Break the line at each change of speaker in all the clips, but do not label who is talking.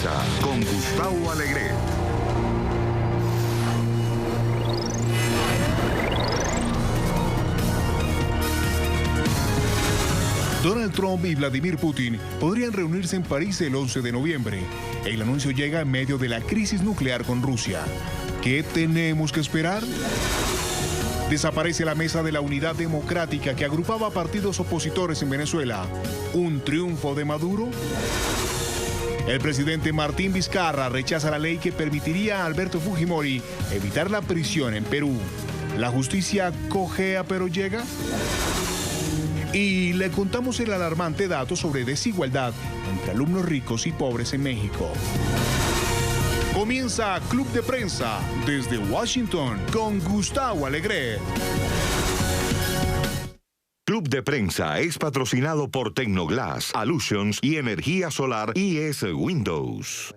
Prensa con Gustavo Alegret.
Donald Trump y Vladimir Putin podrían reunirse en París el 11 de noviembre. El anuncio llega en medio de la crisis nuclear con Rusia. ¿Qué tenemos que esperar? Desaparece la Mesa de la Unidad Democrática que agrupaba partidos opositores en Venezuela. ¿Un triunfo de Maduro? El presidente Martín Vizcarra rechaza la ley que permitiría a Alberto Fujimori evitar la prisión en Perú. ¿La justicia cojea pero llega? Y le contamos el alarmante dato sobre desigualdad entre alumnos ricos y pobres en México. Comienza Club de Prensa desde Washington con Gustavo Alegret.
Club de Prensa es patrocinado por Tecnoglass, Allusions y Energía Solar IS Windows.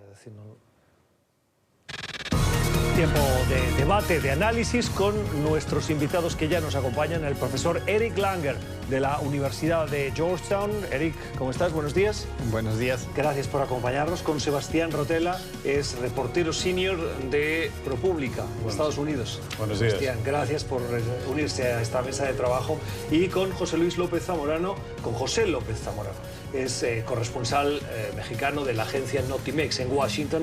Tiempo de debate, de análisis con nuestros invitados que ya nos acompañan, el profesor Eric Langer de la Universidad de Georgetown. Eric, ¿cómo estás? Buenos días.
Buenos días.
Gracias por acompañarnos. Con Sebastián Rotella, es reportero senior de ProPublica, Estados Unidos.
Buenos días.
Sebastián, gracias por unirse a esta mesa de trabajo. Y con José López Zamorano, es corresponsal mexicano de la agencia Notimex en Washington.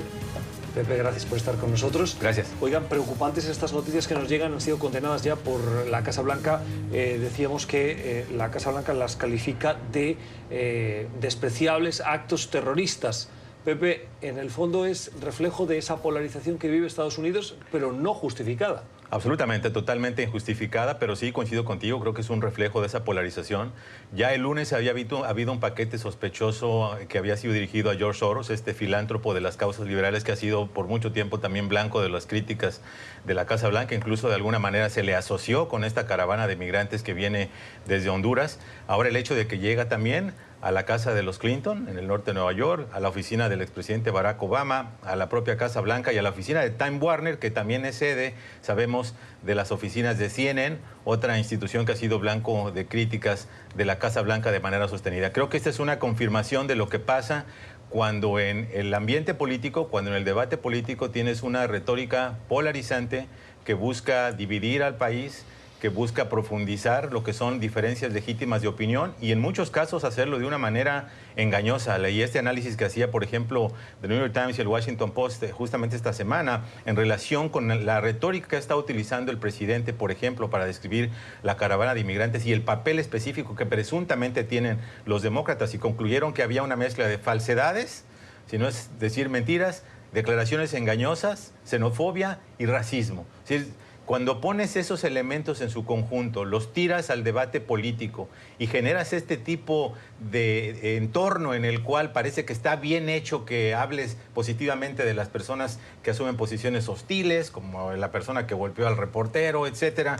Pepe, gracias por estar con nosotros.
Gracias.
Oigan, preocupantes estas noticias que nos llegan, han sido condenadas ya por la Casa Blanca. Decíamos que la Casa Blanca las califica de despreciables actos terroristas. Pepe, en el fondo es reflejo de esa polarización que vive Estados Unidos, pero no justificada.
Absolutamente, totalmente injustificada, pero sí coincido contigo, creo que es un reflejo de esa polarización. Ya el lunes había habido un paquete sospechoso que había sido dirigido a George Soros, este filántropo de las causas liberales que ha sido por mucho tiempo también blanco de las críticas de la Casa Blanca, incluso de alguna manera se le asoció con esta caravana de migrantes que viene desde Honduras. Ahora el hecho de que llega también a la casa de los Clinton, en el norte de Nueva York, a la oficina del expresidente Barack Obama, a la propia Casa Blanca y a la oficina de Time Warner, que también es sede, sabemos, de las oficinas de CNN, otra institución que ha sido blanco de críticas de la Casa Blanca de manera sostenida. Creo que esta es una confirmación de lo que pasa cuando en el ambiente político, cuando en el debate político tienes una retórica polarizante que busca dividir al país, que busca profundizar lo que son diferencias legítimas de opinión y en muchos casos hacerlo de una manera engañosa. Leí este análisis que hacía, por ejemplo, The New York Times y el Washington Post justamente esta semana en relación con la retórica que está utilizando el presidente, por ejemplo, para describir la caravana de inmigrantes y el papel específico que presuntamente tienen los demócratas, y concluyeron que había una mezcla de falsedades, si no es decir mentiras, declaraciones engañosas, xenofobia y racismo. ¿Sí? Cuando pones esos elementos en su conjunto, los tiras al debate político y generas este tipo de entorno en el cual parece que está bien hecho que hables positivamente de las personas que asumen posiciones hostiles, como la persona que golpeó al reportero, etcétera,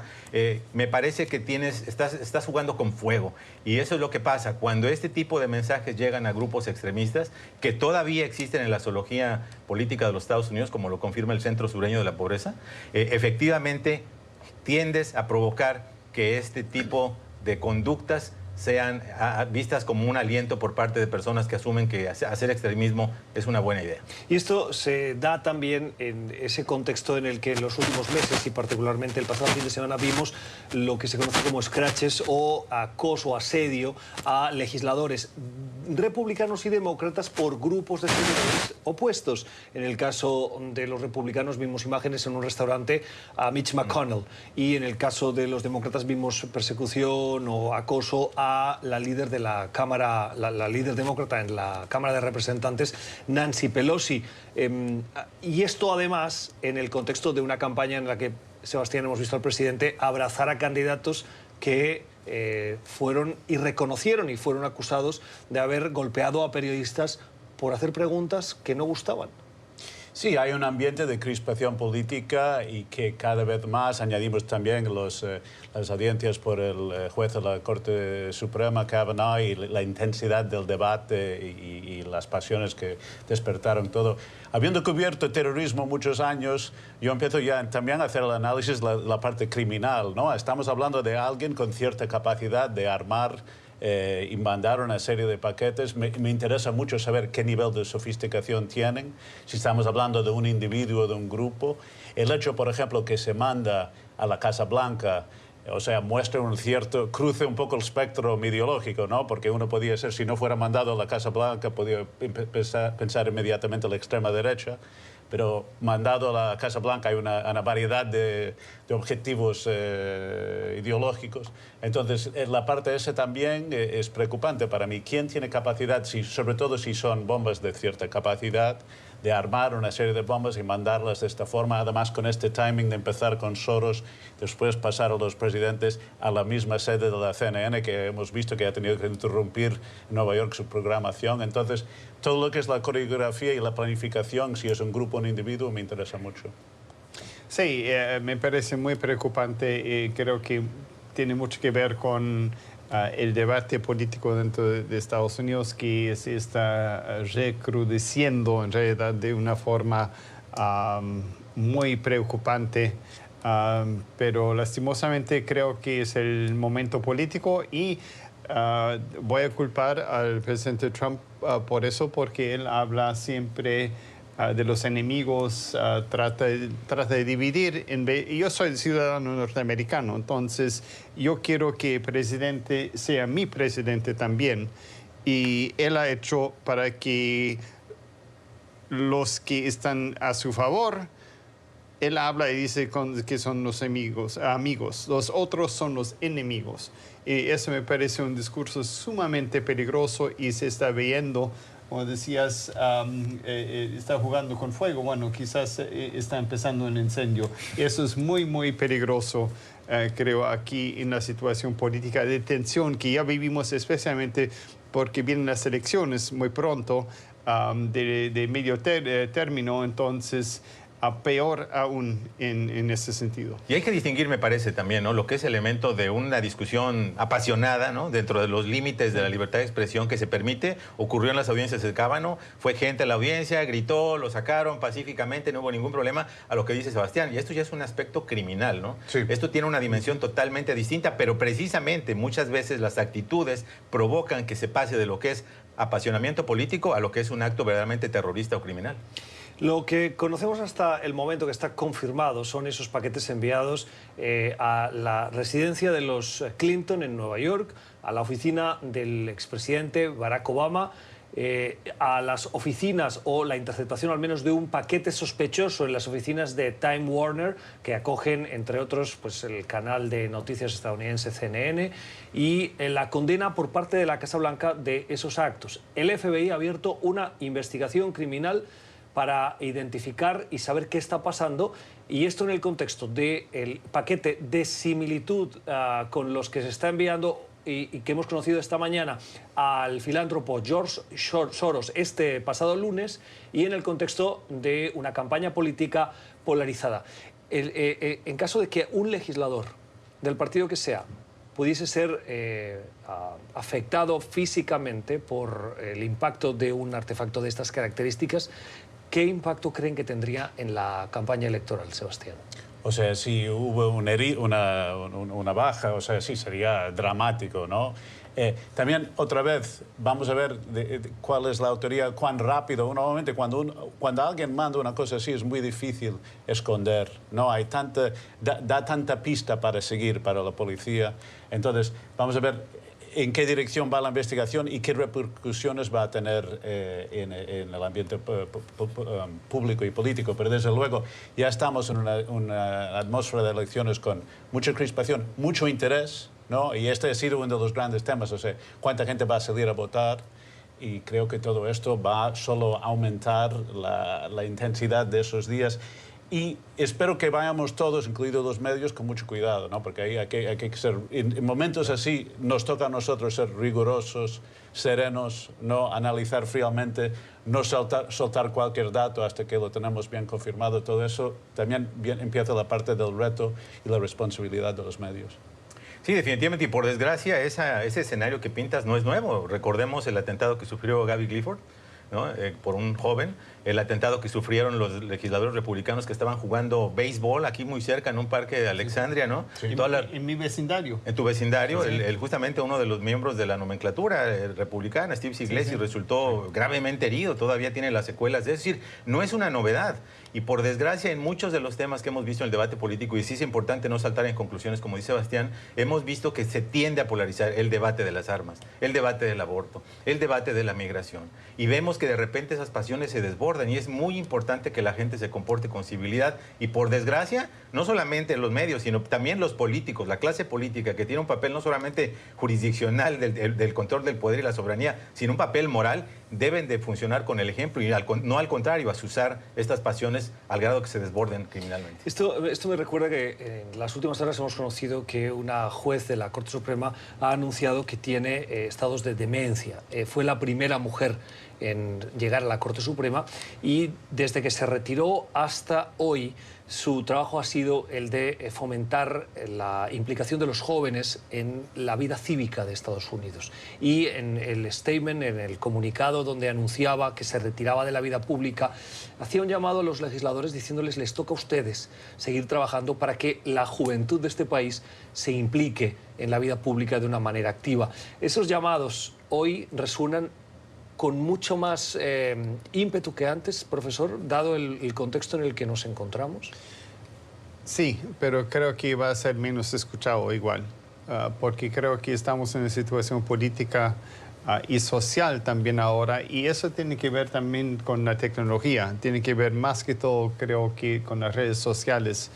me parece que estás jugando con fuego. Y eso es lo que pasa cuando este tipo de mensajes llegan a grupos extremistas que todavía existen en la zoología política de los Estados Unidos, como lo confirma el Centro Sureño de la Pobreza. Efectivamente, tiendes a provocar que este tipo de conductas sean vistas como un aliento por parte de personas que asumen que hacer extremismo es una buena idea.
Y esto se da también en ese contexto en el que en los últimos meses y particularmente el pasado fin de semana vimos lo que se conoce como scratches o acoso, asedio a legisladores republicanos y demócratas por grupos de seguidores opuestos. En el caso de los republicanos vimos imágenes en un restaurante a Mitch McConnell y en el caso de los demócratas vimos persecución o acoso a la líder de la Cámara, la líder demócrata en la Cámara de Representantes, Nancy Pelosi. Y esto además en el contexto de una campaña en la que, Sebastián, hemos visto al presidente abrazar a candidatos que fueron y reconocieron y fueron acusados de haber golpeado a periodistas por hacer preguntas que no gustaban.
Sí, hay un ambiente de crispación política y que cada vez más añadimos también las audiencias por el juez de la Corte Suprema, Kavanaugh, y la intensidad del debate y las pasiones que despertaron todo. Habiendo cubierto terrorismo muchos años, yo empiezo ya también a hacer el análisis, la parte criminal, ¿no? Estamos hablando de alguien con cierta capacidad de armar y mandar una serie de paquetes. Me interesa mucho saber qué nivel de sofisticación tienen, si estamos hablando de un individuo o de un grupo. El hecho, por ejemplo, que se manda a la Casa Blanca, o sea, muestra un cierto, cruce un poco el espectro ideológico, ¿no? Porque uno podía ser, si no fuera mandado a la Casa Blanca, podía pensar inmediatamente a la extrema derecha, pero mandado a la Casa Blanca hay una variedad de objetivos ideológicos. Entonces, la parte esa también es preocupante para mí. ¿Quién tiene capacidad, sobre todo si son bombas de cierta capacidad, de armar una serie de bombas y mandarlas de esta forma, además con este timing de empezar con Soros, después pasar a los presidentes a la misma sede de la CNN, que hemos visto que ha tenido que interrumpir en Nueva York su programación? Entonces, todo lo que es la coreografía y la planificación, si es un grupo o un individuo, me interesa mucho.
Sí, me parece muy preocupante y creo que tiene mucho que ver con el debate político dentro de Estados Unidos, que se está recrudeciendo en realidad de una forma muy preocupante, pero lastimosamente creo que es el momento político y voy a culpar al presidente Trump por eso, porque él habla siempre de los enemigos, trata de dividir. Yo soy ciudadano norteamericano, entonces yo quiero que el presidente sea mi presidente también. Y él ha hecho para que los que están a su favor, él habla y dice que son los amigos, los otros son los enemigos. Y eso me parece un discurso sumamente peligroso y se está viendo. Como decías, está jugando con fuego. Bueno, quizás está empezando un incendio. Eso es muy, muy peligroso, creo, aquí en la situación política de tensión que ya vivimos, especialmente porque vienen las elecciones muy pronto, de medio término. Entonces, peor aún en ese sentido.
Y hay que distinguir, me parece también, ¿no?, lo que es elemento de una discusión apasionada, ¿no?, dentro de los límites de la libertad de expresión que se permite. Ocurrió en las audiencias del Cábano, fue gente a la audiencia, gritó, lo sacaron pacíficamente, no hubo ningún problema, a lo que dice Sebastián. Y esto ya es un aspecto criminal, ¿no? Sí. Esto tiene una dimensión totalmente distinta, pero precisamente muchas veces las actitudes provocan que se pase de lo que es apasionamiento político a lo que es un acto verdaderamente terrorista o criminal.
Lo que conocemos hasta el momento que está confirmado son esos paquetes enviados a la residencia de los Clinton en Nueva York, a la oficina del expresidente Barack Obama, a las oficinas o la interceptación al menos de un paquete sospechoso en las oficinas de Time Warner, que acogen, entre otros, pues, el canal de noticias estadounidense CNN, y la condena por parte de la Casa Blanca de esos actos. El FBI ha abierto una investigación criminal para identificar y saber qué está pasando, y esto en el contexto del paquete de similitud con los que se está enviando y que hemos conocido esta mañana al filántropo George Soros este pasado lunes, y en el contexto de una campaña política polarizada. En caso de que un legislador del partido que sea pudiese ser afectado físicamente por el impacto de un artefacto de estas características, ¿qué impacto creen que tendría en la campaña electoral, Sebastián? O sea,
si hubo una baja, o sea, sí, sería dramático, ¿no? También, otra vez, vamos a ver cuál es la autoría, cuán rápido. Normalmente, cuando alguien manda una cosa así, es muy difícil esconder, ¿no? Hay da tanta pista para seguir para la policía. Entonces, vamos a ver en qué dirección va la investigación y qué repercusiones va a tener en el ambiente público y político. Pero desde luego ya estamos en una atmósfera de elecciones con mucha crispación, mucho interés, ¿no? Y este ha sido uno de los grandes temas, o sea, cuánta gente va a salir a votar, y creo que todo esto va solo a aumentar la intensidad de esos días. Y espero que vayamos todos, incluidos los medios, con mucho cuidado, ¿no? Porque ahí hay que ser, en momentos así nos toca a nosotros ser rigurosos, serenos, no analizar fríamente, no soltar cualquier dato hasta que lo tenemos bien confirmado. Todo eso también empieza la parte del reto y la responsabilidad de los medios.
Sí, definitivamente, y por desgracia ese escenario que pintas no es nuevo. Recordemos el atentado que sufrió Gabby Clifford, ¿no? Por un joven, el atentado que sufrieron los legisladores republicanos que estaban jugando béisbol aquí muy cerca en un parque de Alexandria, ¿no?
Sí. En mi vecindario.
En tu vecindario,
Sí.
justamente uno de los miembros de la nomenclatura republicana, Steve Siglesi, resultó gravemente herido, todavía tiene las secuelas de eso. Es decir, no es una novedad. Y por desgracia, en muchos de los temas que hemos visto en el debate político, y sí es importante no saltar en conclusiones, como dice Sebastián, hemos visto que se tiende a polarizar el debate de las armas, el debate del aborto, el debate de la migración. Y vemos que de repente esas pasiones se desbordan y es muy importante que la gente se comporte con civilidad. Y por desgracia, no solamente los medios, sino también los políticos, la clase política, que tiene un papel no solamente jurisdiccional del control del poder y la soberanía, sino un papel moral, deben de funcionar con el ejemplo y no al contrario, asusar estas pasiones al grado que se desborden criminalmente.
Esto me recuerda que en las últimas horas hemos conocido que una juez de la Corte Suprema ha anunciado que tiene estados de demencia. Fue la primera mujer en llegar a la Corte Suprema y desde que se retiró hasta hoy su trabajo ha sido el de fomentar la implicación de los jóvenes en la vida cívica de Estados Unidos. Y en el statement, en el comunicado donde anunciaba que se retiraba de la vida pública, hacía un llamado a los legisladores diciéndoles: les toca a ustedes seguir trabajando para que la juventud de este país se implique en la vida pública de una manera activa. Esos llamados hoy resuenan con mucho más ímpetu que antes, profesor, dado el contexto en el que nos encontramos.
Sí, pero creo que va a ser menos escuchado igual, porque creo que estamos en una situación política y social también ahora, y eso tiene que ver también con la tecnología, tiene que ver más que todo, creo que con las redes sociales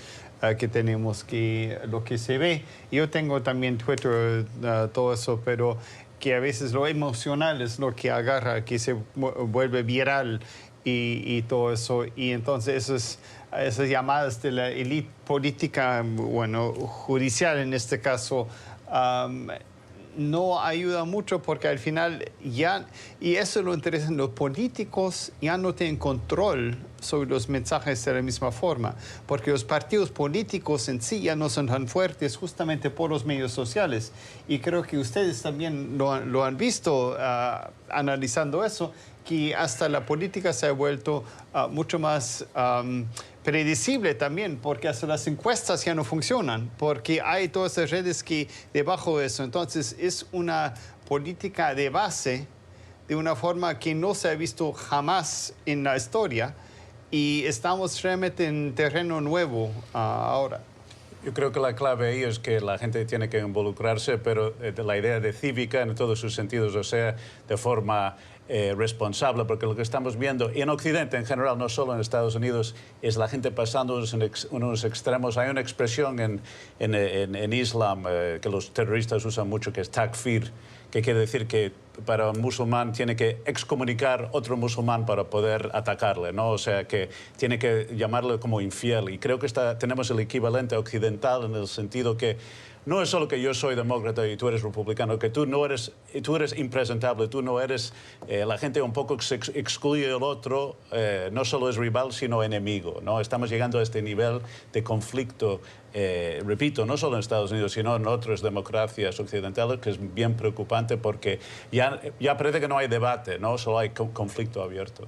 que tenemos, que lo que se ve. Yo tengo también Twitter, todo eso, pero que a veces lo emocional es lo que agarra, que se vuelve viral y todo eso. Y entonces esas llamadas de la élite política, bueno, judicial en este caso, no ayuda mucho porque al final ya, y eso lo interesa, los políticos ya no tienen control sobre los mensajes de la misma forma, porque los partidos políticos en sí ya no son tan fuertes justamente por los medios sociales. Y creo que ustedes también lo han visto analizando eso, que hasta la política se ha vuelto mucho más predecible también, porque hasta las encuestas ya no funcionan, porque hay todas esas redes que debajo de eso. Entonces es una política de base de una forma que no se ha visto jamás en la historia, y estamos realmente en terreno nuevo ahora.
Yo creo que la clave ahí es que la gente tiene que involucrarse, pero la idea de cívica en todos sus sentidos, o sea, de forma responsable, porque lo que estamos viendo en Occidente en general, no solo en Estados Unidos, es la gente pasando unos extremos. Hay una expresión en Islam que los terroristas usan mucho, que es takfir, que quiere decir que para un musulmán tiene que excomunicar otro musulmán para poder atacarle, ¿no? O sea, que tiene que llamarle como infiel. Y creo que tenemos el equivalente occidental en el sentido que no es solo que yo soy demócrata y tú eres republicano, que tú eres impresentable, tú no eres, la gente un poco se excluye del otro, no solo es rival, sino enemigo, ¿no? Estamos llegando a este nivel de conflicto, repito, no solo en Estados Unidos, sino en otras democracias occidentales, que es bien preocupante porque ya parece que no hay debate, ¿no? Solo hay conflicto abierto.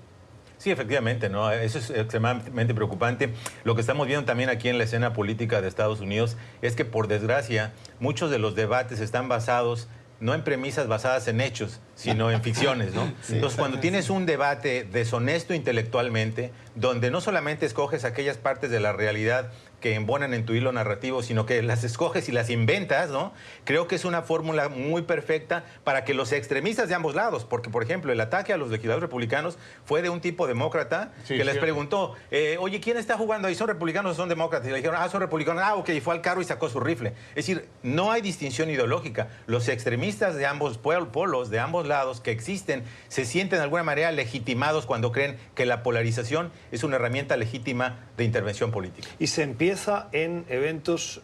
Sí, efectivamente, ¿no? Eso es extremadamente preocupante. Lo que estamos viendo también aquí en la escena política de Estados Unidos es que, por desgracia, muchos de los debates están basados no en premisas basadas en hechos, sino en ficciones, ¿no? Sí, entonces, cuando tienes un debate deshonesto intelectualmente, donde no solamente escoges aquellas partes de la realidad que embonan en tu hilo narrativo, sino que las escoges y las inventas, ¿no? Creo que es una fórmula muy perfecta para que los extremistas de ambos lados, porque, por ejemplo, el ataque a los legisladores republicanos fue de un tipo demócrata que les preguntó, oye, ¿quién está jugando ahí? ¿Son republicanos o son demócratas? Y le dijeron, son republicanos. Ok, y fue al carro y sacó su rifle. Es decir, no hay distinción ideológica. Los extremistas de ambos polos, de ambos lados que existen, se sienten de alguna manera legitimados cuando creen que la polarización es una herramienta legítima de intervención política.
Y se empieza en eventos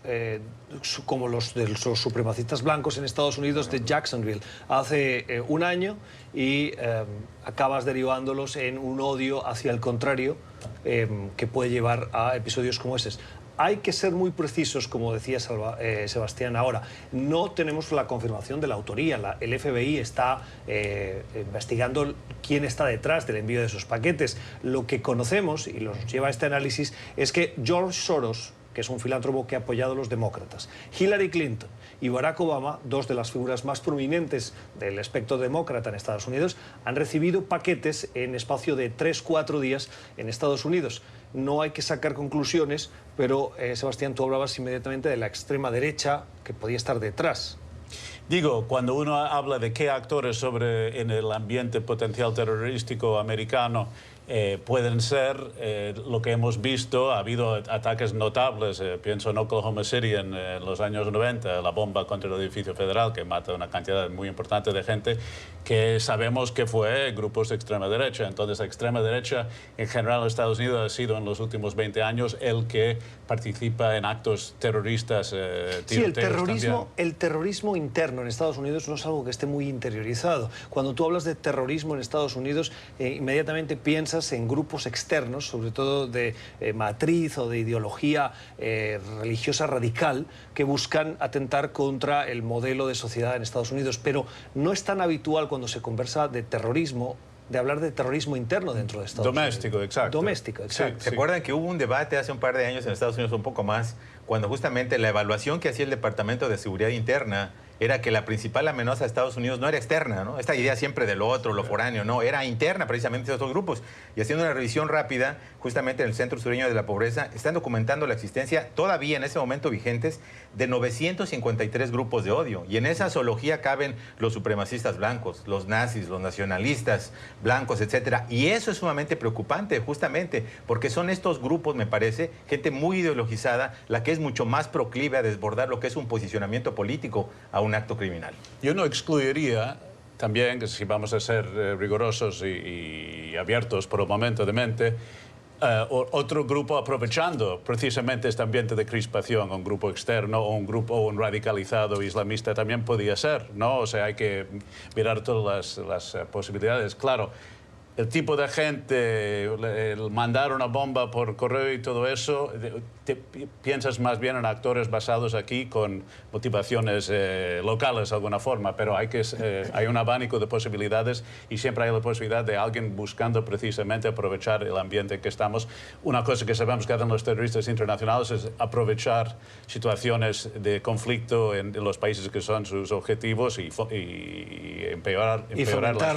como los de los supremacistas blancos en Estados Unidos de Jacksonville hace un año, y acabas derivándolos en un odio hacia el contrario que puede llevar a episodios como esos. Hay que ser muy precisos, como decía Sebastián ahora. No tenemos la confirmación de la autoría. El FBI está investigando quién está detrás del envío de esos paquetes. Lo que conocemos, y nos lleva a este análisis, es que George Soros, que es un filántropo que ha apoyado a los demócratas, Hillary Clinton y Barack Obama, dos de las figuras más prominentes del espectro demócrata en Estados Unidos, han recibido paquetes en espacio de 3-4 días en Estados Unidos. No hay que sacar conclusiones, pero Sebastián, tú hablabas inmediatamente de la extrema derecha que podía estar detrás.
Digo, cuando uno habla de qué actores en el ambiente potencial terrorístico americano pueden ser, lo que hemos visto, ha habido ataques notables, pienso en Oklahoma City en los años 90, la bomba contra el edificio federal que mata una cantidad muy importante de gente, que sabemos que fue grupos de extrema derecha. Entonces, la extrema derecha en general en Estados Unidos ha sido en los últimos 20 años el que participa en actos terroristas.
Sí, el terrorismo interno en Estados Unidos no es algo que esté muy interiorizado. Cuando tú hablas de terrorismo en Estados Unidos, inmediatamente piensas en grupos externos, sobre todo de matriz o de ideología religiosa radical, que buscan atentar contra el modelo de sociedad en Estados Unidos. Pero no es tan habitual cuando se conversa de terrorismo, de hablar de terrorismo interno dentro de Estados Unidos.
Doméstico, exacto.
Doméstico, exacto.
¿Se acuerdan que hubo un debate hace un par de años en Estados Unidos, un poco más, cuando justamente la evaluación que hacía el Departamento de Seguridad Interna era que la principal amenaza de Estados Unidos no era externa, ¿no? Esta idea siempre de lo otro, lo foráneo, no, era interna precisamente de otros grupos. Y haciendo una revisión rápida, justamente en el Centro Sureño de la Pobreza, están documentando la existencia, todavía en ese momento vigentes, de 953 grupos de odio. Y en esa zoología caben los supremacistas blancos, los nazis, los nacionalistas blancos, etcétera. Y eso es sumamente preocupante, justamente, porque son estos grupos, me parece, gente muy ideologizada, la que es mucho más proclive a desbordar lo que es un posicionamiento político a un acto criminal.
Yo no excluiría también, que si vamos a ser rigurosos y abiertos por el momento de mente, otro grupo aprovechando precisamente este ambiente de crispación, un grupo externo o un radicalizado islamista también podía ser, ¿no? O sea, hay que mirar todas las posibilidades. Claro, el tipo de gente, el mandar una bomba por correo y todo eso, piensas más bien en actores basados aquí con motivaciones locales de alguna forma, pero hay un abanico de posibilidades y siempre hay la posibilidad de alguien buscando precisamente aprovechar el ambiente en que estamos. Una cosa que sabemos que hacen los terroristas internacionales es aprovechar situaciones de conflicto en los países que son sus objetivos y empeorar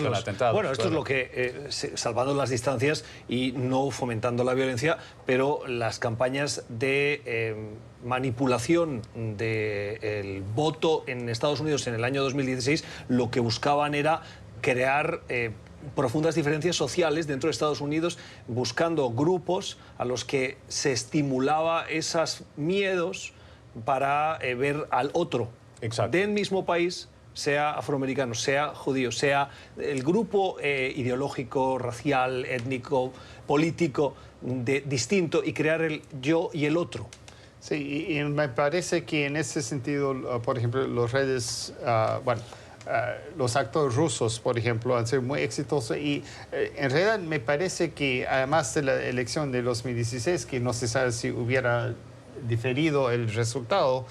los atentados.
Bueno, esto es lo que, salvando las distancias y no fomentando la violencia, pero las campañas de manipulación del voto en Estados Unidos en el año 2016 lo que buscaban era crear profundas diferencias sociales dentro de Estados Unidos, buscando grupos a los que se estimulaba esos miedos para ver al otro.
Exacto.
Del mismo país, sea afroamericano, sea judío, sea el grupo ideológico, racial, étnico, político distinto, y crear el yo y el otro.
Sí, y me parece que en ese sentido, por ejemplo, los redes, los actores rusos, por ejemplo, han sido muy exitosos y en realidad me parece que además de la elección de 2016, que no se sabe si hubiera diferido el resultado,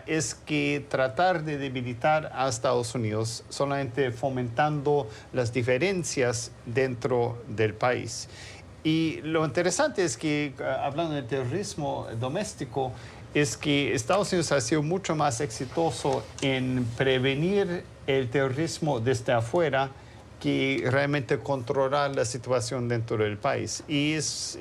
es que tratar de debilitar a Estados Unidos solamente fomentando las diferencias dentro del país. Y lo interesante es que, hablando de terrorismo doméstico, es que Estados Unidos ha sido mucho más exitoso en prevenir el terrorismo desde afuera que realmente controlar la situación dentro del país. Y es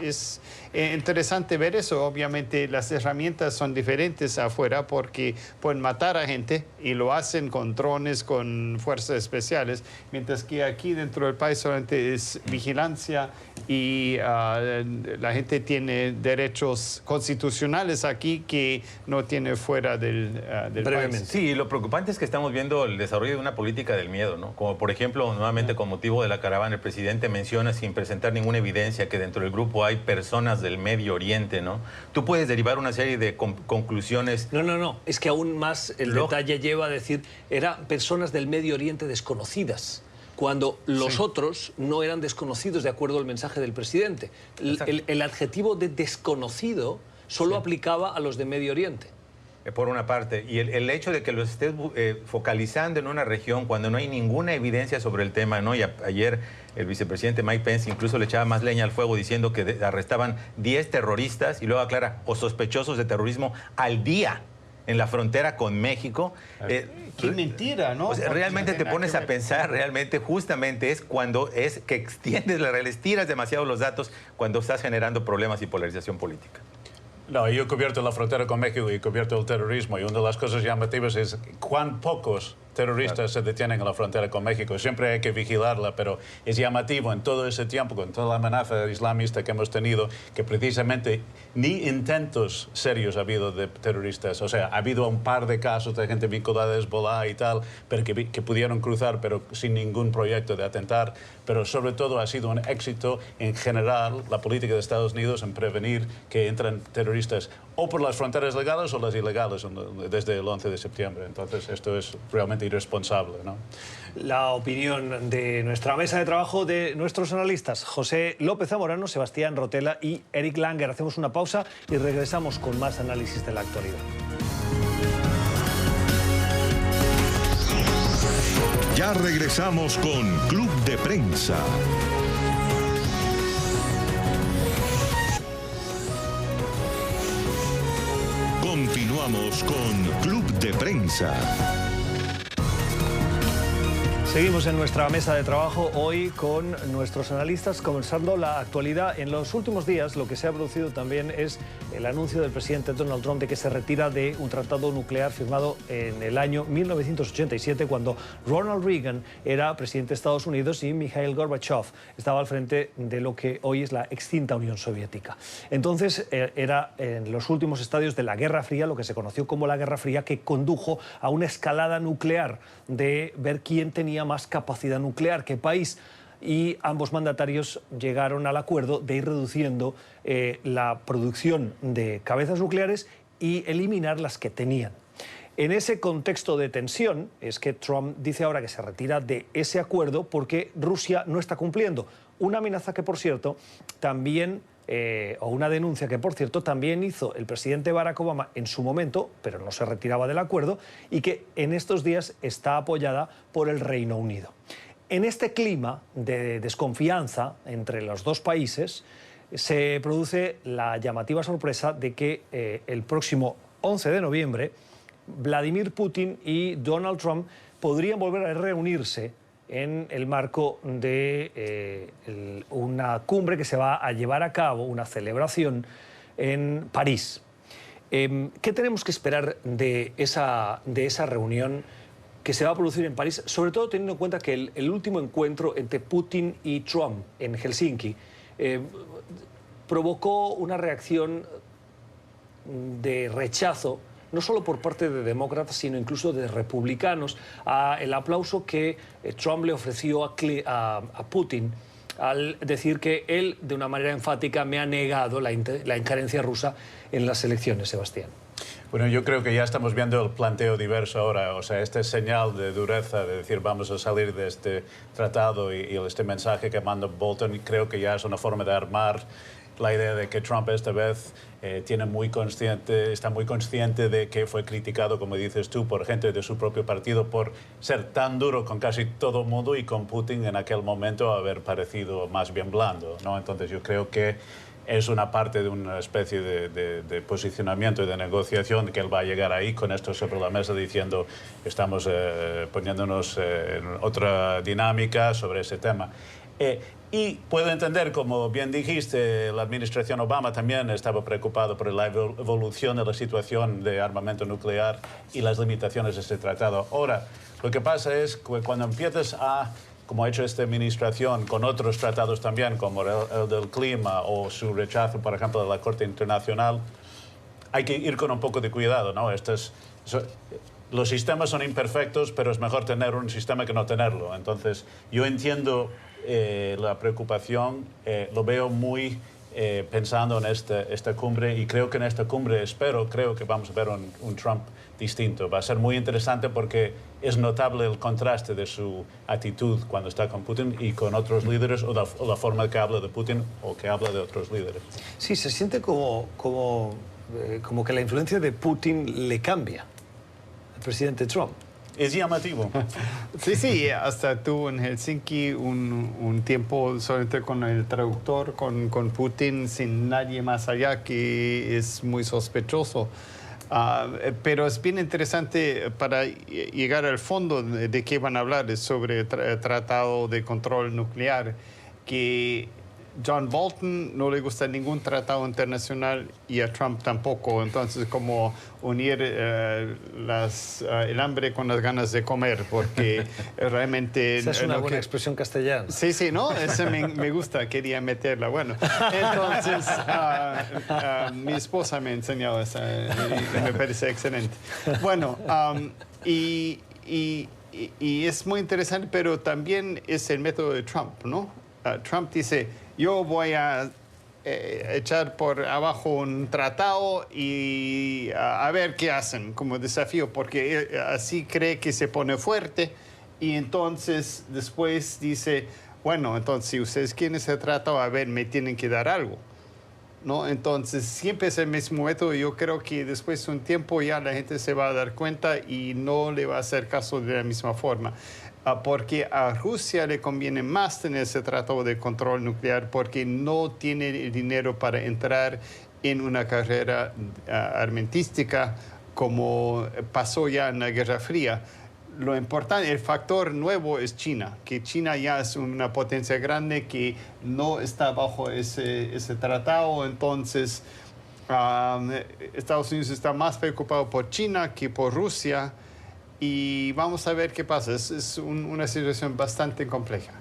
interesante ver eso. Obviamente las herramientas son diferentes afuera porque pueden matar a gente y lo hacen con drones, con fuerzas especiales, mientras que aquí dentro del país solamente es vigilancia y la gente tiene derechos constitucionales aquí que no tiene fuera del país.
Sí, lo preocupante es que estamos viendo el desarrollo de una política del miedo, ¿no? Como por ejemplo, nuevamente con motivo de la caravana, el presidente menciona sin presentar ninguna evidencia que dentro del grupo hay personas del Medio Oriente, ¿no? Tú puedes derivar una serie de conclusiones.
No, es que aún más el detalle lleva a decir, eran personas del Medio Oriente desconocidas, cuando los otros no eran desconocidos de acuerdo al mensaje del presidente. El adjetivo de desconocido solo aplicaba a los de Medio Oriente.
Por una parte, y el hecho de que los estés focalizando en una región cuando no hay ninguna evidencia sobre el tema, ¿no? Y ayer el vicepresidente Mike Pence incluso le echaba más leña al fuego diciendo que arrestaban 10 terroristas y luego aclara, o sospechosos de terrorismo al día en la frontera con México.
Qué mentira, ¿no?
O sea, realmente te pones a pensar, realmente, justamente es cuando es que extiendes la realidad, estiras demasiado los datos cuando estás generando problemas y polarización política.
No, yo he cubierto la frontera con México y he cubierto el terrorismo, y una de las cosas llamativas es cuán pocos terroristas se detienen en la frontera con México. Siempre hay que vigilarla, pero es llamativo en todo ese tiempo, con toda la amenaza islamista que hemos tenido, que precisamente ni intentos serios ha habido de terroristas. O sea, ha habido un par de casos de gente vinculada a Hezbollah y tal, pero que pudieron cruzar, pero sin ningún proyecto de atentar. Pero sobre todo ha sido un éxito en general la política de Estados Unidos en prevenir que entren terroristas o por las fronteras legales o las ilegales desde el 11 de septiembre. Entonces esto es realmente irresponsable, ¿no?
La opinión de nuestra mesa de trabajo, de nuestros analistas, José López Zamorano, Sebastián Rotela y Eric Langer. Hacemos una pausa y regresamos con más análisis de la actualidad.
Ya regresamos con Club de Prensa. Continuamos con Club de Prensa.
Seguimos en nuestra mesa de trabajo hoy con nuestros analistas, comenzando la actualidad. En los últimos días lo que se ha producido también es el anuncio del presidente Donald Trump de que se retira de un tratado nuclear firmado en el año 1987, cuando Ronald Reagan era presidente de Estados Unidos y Mikhail Gorbachev estaba al frente de lo que hoy es la extinta Unión Soviética. Entonces era en los últimos estadios de la Guerra Fría, lo que se conoció como la Guerra Fría, que condujo a una escalada nuclear de ver quién tenía más capacidad nuclear, qué país, y ambos mandatarios llegaron al acuerdo de ir reduciendo la producción de cabezas nucleares y eliminar las que tenían. En ese contexto de tensión es que Trump dice ahora que se retira de ese acuerdo porque Rusia no está cumpliendo. Una amenaza que, por cierto, también o una denuncia que, por cierto, también hizo el presidente Barack Obama en su momento, pero no se retiraba del acuerdo, y que en estos días está apoyada por el Reino Unido. En este clima de desconfianza entre los dos países se produce la llamativa sorpresa de que el próximo 11 de noviembre Vladimir Putin y Donald Trump podrían volver a reunirse en el marco de una cumbre que se va a llevar a cabo, una celebración en París. ¿Qué tenemos que esperar de esa reunión que se va a producir en París, sobre todo teniendo en cuenta que el último encuentro entre Putin y Trump en Helsinki provocó una reacción de rechazo, no solo por parte de demócratas, sino incluso de republicanos, a el aplauso que Trump le ofreció a Putin al decir que él, de una manera enfática, me ha negado la injerencia rusa en las elecciones, Sebastián?
Bueno, yo creo que ya estamos viendo el planteo diverso ahora. O sea, esta señal de dureza, de decir vamos a salir de este tratado y este mensaje que manda Bolton, creo que ya es una forma de armar la idea de que Trump esta vez está muy consciente de que fue criticado, como dices tú, por gente de su propio partido por ser tan duro con casi todo el mundo y con Putin en aquel momento haber parecido más bien blando, ¿no? Entonces yo creo que es una parte de una especie de posicionamiento y de negociación que él va a llegar ahí con esto sobre la mesa diciendo estamos poniéndonos en otra dinámica sobre ese tema. Y puedo entender, como bien dijiste, la administración Obama también estaba preocupado por la evolución de la situación de armamento nuclear y las limitaciones de este tratado. Ahora, lo que pasa es que cuando empiezas como ha hecho esta administración con otros tratados también, como el del clima o su rechazo, por ejemplo, de la Corte Internacional, hay que ir con un poco de cuidado, ¿no? Los sistemas son imperfectos, pero es mejor tener un sistema que no tenerlo. Entonces, yo entiendo la preocupación, lo veo muy pensando en esta cumbre, y creo que en esta cumbre creo que vamos a ver un Trump distinto. Va a ser muy interesante porque es notable el contraste de su actitud cuando está con Putin y con otros líderes, o la forma que habla de Putin o que habla de otros líderes.
Sí, se siente como como que la influencia de Putin le cambia al presidente Trump.
Es llamativo.
Sí, hasta tuvo en Helsinki un tiempo solamente con el traductor, con Putin, sin nadie más allá, que es muy sospechoso. Pero es bien interesante para llegar al fondo de qué van a hablar, es sobre el tratado de control nuclear, que John Bolton no le gusta ningún tratado internacional y a Trump tampoco. Entonces, como unir el hambre con las ganas de comer, porque realmente...
Esa es una buena expresión castellana.
Sí, ¿no? Esa me gusta, quería meterla. Bueno, entonces, mi esposa me ha enseñado esa y me parece excelente. Bueno, y es muy interesante, pero también es el método de Trump, ¿no? Trump dice, yo voy a echar por abajo un tratado y a ver qué hacen como desafío, porque él así cree que se pone fuerte y entonces después dice, bueno, entonces si ustedes quieren ese tratado, a ver, me tienen que dar algo, ¿no? Entonces siempre es el mismo método. Yo creo que después de un tiempo ya la gente se va a dar cuenta y no le va a hacer caso de la misma forma. Porque a Rusia le conviene más tener ese tratado de control nuclear porque no tiene el dinero para entrar en una carrera armamentística como pasó ya en la Guerra Fría. Lo importante, el factor nuevo es China, que China ya es una potencia grande que no está bajo ese tratado. Entonces, Estados Unidos está más preocupado por China que por Rusia. Y vamos a ver qué pasa. Es una situación bastante compleja.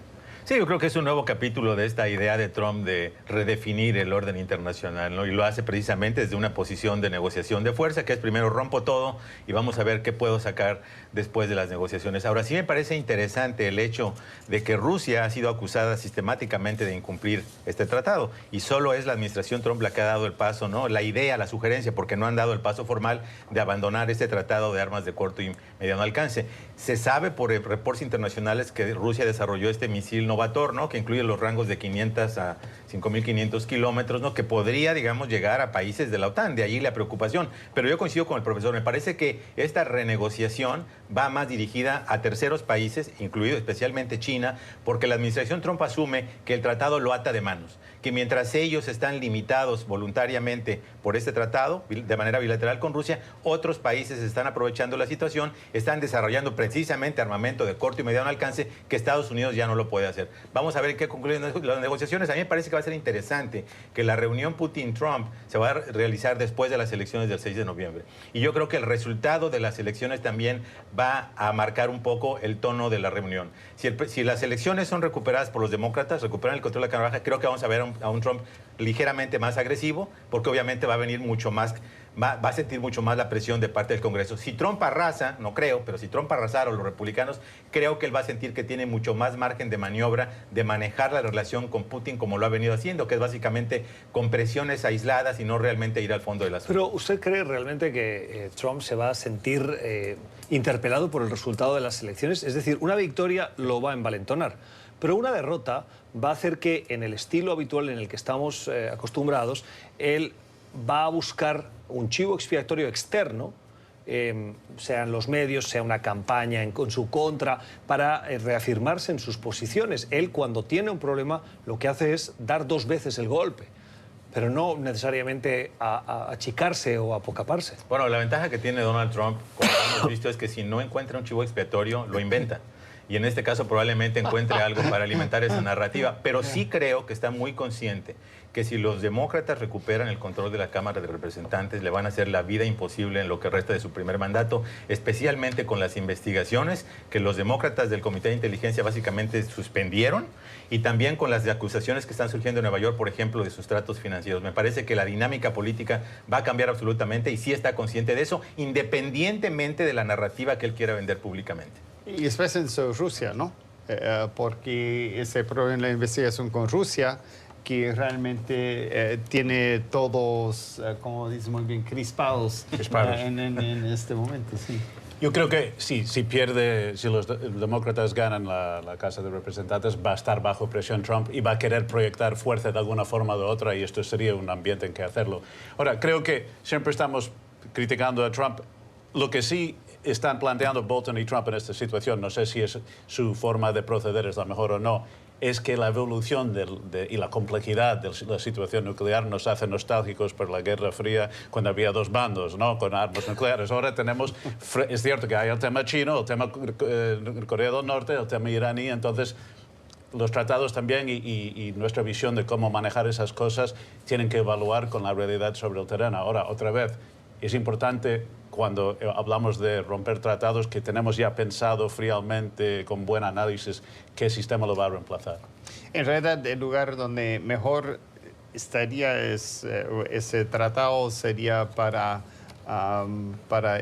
Sí, yo creo que es un nuevo capítulo de esta idea de Trump de redefinir el orden internacional, ¿no? Y lo hace precisamente desde una posición de negociación de fuerza, que es primero rompo todo y vamos a ver qué puedo sacar después de las negociaciones. Ahora, sí me parece interesante el hecho de que Rusia ha sido acusada sistemáticamente de incumplir este tratado y solo es la administración Trump la que ha dado el paso, ¿no? La idea, la sugerencia, porque no han dado el paso formal de abandonar este tratado de armas de corto y mediano alcance. Se sabe por reportes internacionales que Rusia desarrolló este misil Novator, ¿no? Que incluye los rangos de 500 a 5.500 kilómetros, ¿no? Que podría, digamos, llegar a países de la OTAN. De allí la preocupación. Pero yo coincido con el profesor. Me parece que esta renegociación va más dirigida a terceros países, incluido especialmente China, porque la administración Trump asume que el tratado lo ata de manos, que mientras ellos están limitados voluntariamente por este tratado, de manera bilateral con Rusia, otros países están aprovechando la situación, están desarrollando precisamente armamento de corto y mediano alcance que Estados Unidos ya no lo puede hacer. Vamos a ver qué concluyen las negociaciones. A mí me parece que va a ser interesante que la reunión Putin-Trump se va a realizar después de las elecciones del 6 de noviembre. Y yo creo que el resultado de las elecciones también va a marcar un poco el tono de la reunión. Si las elecciones son recuperadas por los demócratas, recuperan el control de la Cámara Baja, creo que vamos a ver a un Trump ligeramente más agresivo, porque obviamente va a venir mucho más, va a sentir mucho más la presión de parte del Congreso. Si Trump arrasa, no creo, pero si Trump arrasara o los republicanos, creo que él va a sentir que tiene mucho más margen de maniobra de manejar la relación con Putin como lo ha venido haciendo, que es básicamente con presiones aisladas y no realmente ir al fondo del asunto.
Pero ¿usted cree realmente que Trump se va a sentir interpelado por el resultado de las elecciones? Es decir, una victoria lo va a envalentonar, pero una derrota va a hacer que en el estilo habitual en el que estamos acostumbrados, él va a buscar un chivo expiatorio externo, sean los medios, sea una campaña en su contra, para reafirmarse en sus posiciones. Él, cuando tiene un problema, lo que hace es dar dos veces el golpe, pero no necesariamente a achicarse o apocaparse.
Bueno, la ventaja que tiene Donald Trump, como hemos visto, es que si no encuentra un chivo expiatorio, lo inventa. Y en este caso probablemente encuentre algo para alimentar esa narrativa. Pero sí creo que está muy consciente que si los demócratas recuperan el control de la Cámara de Representantes, le van a hacer la vida imposible en lo que resta de su primer mandato, especialmente con las investigaciones que los demócratas del Comité de Inteligencia básicamente suspendieron, y también con las acusaciones que están surgiendo en Nueva York, por ejemplo, de sus tratos financieros. Me parece que la dinámica política va a cambiar absolutamente y sí está consciente de eso, independientemente de la narrativa que él quiera vender públicamente.
Y especialmente Rusia, ¿no? Porque ese problema en la investigación con Rusia, que realmente tiene todos, como dice muy bien, crispados en este momento, sí.
Yo creo que sí, si los demócratas ganan la Casa de Representantes, va a estar bajo presión Trump y va a querer proyectar fuerza de alguna forma o de otra, y esto sería un ambiente en que hacerlo. Ahora, creo que siempre estamos criticando a Trump. Lo que sí están planteando Bolton y Trump en esta situación, no sé si es su forma de proceder es la mejor o no, es que la evolución y la complejidad de la situación nuclear nos hace nostálgicos por la Guerra Fría, cuando había dos bandos, ¿no?, con armas nucleares. Ahora tenemos, es cierto que hay el tema chino, el tema Corea del Norte, el tema iraní, entonces los tratados también y nuestra visión de cómo manejar esas cosas tienen que evaluar con la realidad sobre el terreno. Ahora, otra vez, es importante cuando hablamos de romper tratados que tenemos ya pensado fríamente, con buen análisis, qué sistema lo va a reemplazar.
En realidad, el lugar donde mejor estaría ese tratado sería para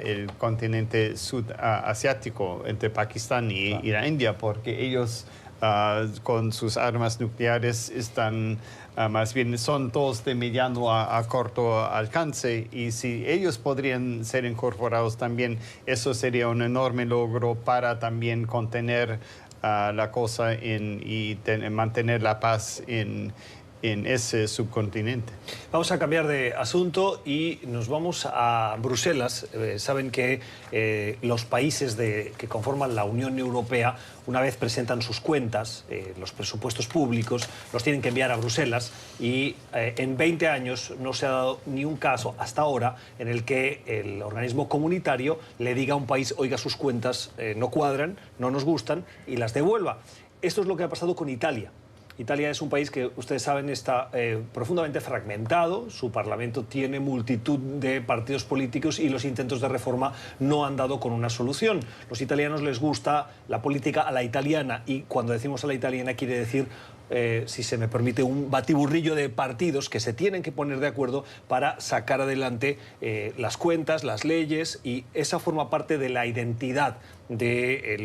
el continente sudasiático, entre Pakistán y la India, porque ellos con sus armas nucleares están, más bien son todos de mediano a corto alcance, y si ellos podrían ser incorporados también, eso sería un enorme logro para también contener la cosa y mantener la paz en ese subcontinente.
Vamos a cambiar de asunto y nos vamos a Bruselas. Saben que los países que conforman la Unión Europea, una vez presentan sus cuentas, los presupuestos públicos, los tienen que enviar a Bruselas, y en 20 años no se ha dado ni un caso hasta ahora en el que el organismo comunitario le diga a un país: oiga, sus cuentas no cuadran, no nos gustan, y las devuelva. Esto es lo que ha pasado con Italia. Italia es un país que, ustedes saben, está profundamente fragmentado. Su parlamento tiene multitud de partidos políticos y los intentos de reforma no han dado con una solución. Los italianos les gusta la política a la italiana, y cuando decimos a la italiana quiere decir, si se me permite, un batiburrillo de partidos que se tienen que poner de acuerdo para sacar adelante las cuentas, las leyes, y esa forma parte de la identidad de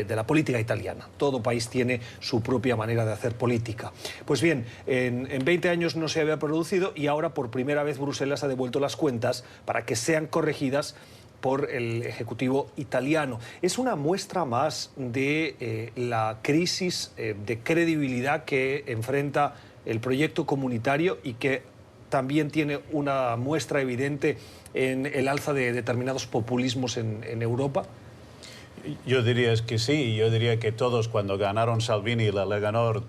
la política italiana. Todo país tiene su propia manera de hacer política. Pues bien, en 20 años no se había producido, y ahora por primera vez Bruselas ha devuelto las cuentas para que sean corregidas por el Ejecutivo italiano. Es una muestra más de la crisis de credibilidad que enfrenta el proyecto comunitario, y que también tiene una muestra evidente en el alza de determinados populismos en Europa.
Yo diría que sí. Yo diría que todos, cuando ganaron Salvini y la Lega Nord,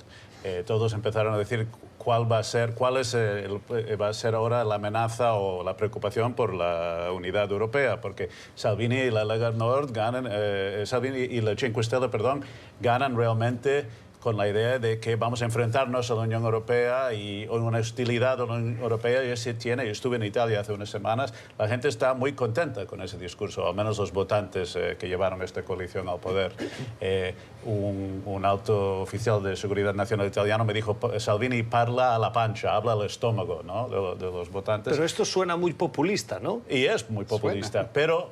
todos empezaron a decir cuál va a ser ahora la amenaza o la preocupación por la unidad europea, porque Salvini y la Lega Nord Salvini y la Cinque Stelle, ganan realmente con la idea de que vamos a enfrentarnos a la Unión Europea y una hostilidad a la Unión Europea ya se tiene. Yo estuve en Italia hace unas semanas, la gente está muy contenta con ese discurso, al menos los votantes que llevaron esta coalición al poder. Un alto oficial de seguridad nacional italiano me dijo: Salvini parla a la pancia, habla al estómago, ¿no?, de los votantes.
Pero esto suena muy populista, ¿no?
Y es muy populista, pero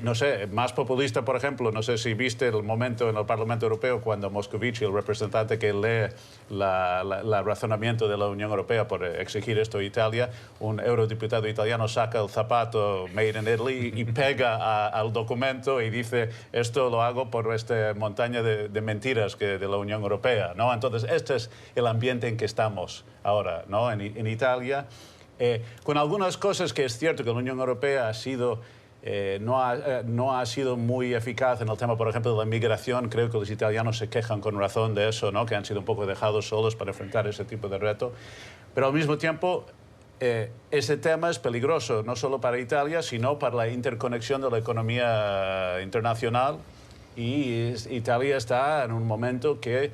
no sé, más populista, por ejemplo, no sé si viste el momento en el Parlamento Europeo cuando Moscovici, el representante que lee el razonamiento de la Unión Europea por exigir esto a Italia, un eurodiputado italiano saca el zapato Made in Italy y pega al documento y dice: esto lo hago por esta montaña de mentiras de la Unión Europea, ¿no? Entonces, este es el ambiente en que estamos ahora, ¿no?, en Italia, con algunas cosas que es cierto que la Unión Europea ha sido no ha sido muy eficaz en el tema, por ejemplo, de la migración. Creo que los italianos se quejan con razón de eso, ¿no?, que han sido un poco dejados solos para enfrentar ese tipo de reto. Pero al mismo tiempo, ese tema es peligroso, no solo para Italia, sino para la interconexión de la economía internacional. Y Italia está en un momento que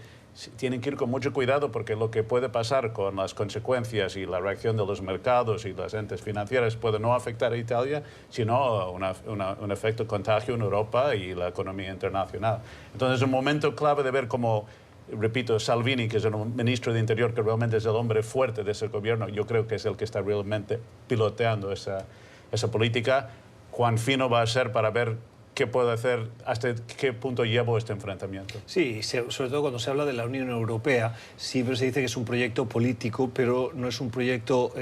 tienen que ir con mucho cuidado, porque lo que puede pasar con las consecuencias y la reacción de los mercados y las entes financieras puede no afectar a Italia, sino un efecto contagio en Europa y la economía internacional. Entonces es un momento clave de ver cómo, repito, Salvini, que es el ministro de Interior, que realmente es el hombre fuerte de ese gobierno, yo creo que es el que está realmente piloteando esa política. Cuán fino va a ser para ver qué puede hacer, hasta qué punto llevo este enfrentamiento.
Sí, sobre todo cuando se habla de la Unión Europea, siempre se dice que es un proyecto político, pero no es un proyecto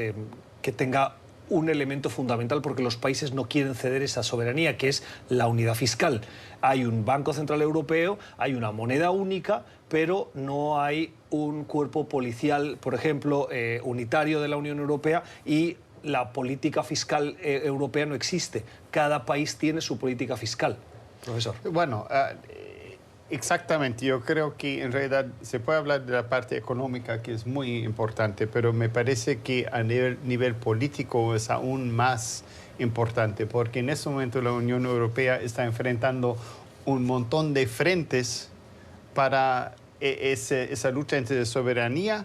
que tenga un elemento fundamental porque los países no quieren ceder esa soberanía, que es la unidad fiscal. Hay un Banco Central Europeo, hay una moneda única, pero no hay un cuerpo policial, por ejemplo, unitario de la Unión Europea, y la política fiscal europea no existe. Cada país tiene su política fiscal. Profesor.
Bueno, exactamente. Yo creo que en realidad se puede hablar de la parte económica, que es muy importante, pero me parece que a nivel político es aún más importante, porque en este momento la Unión Europea está enfrentando un montón de frentes para esa lucha entre soberanía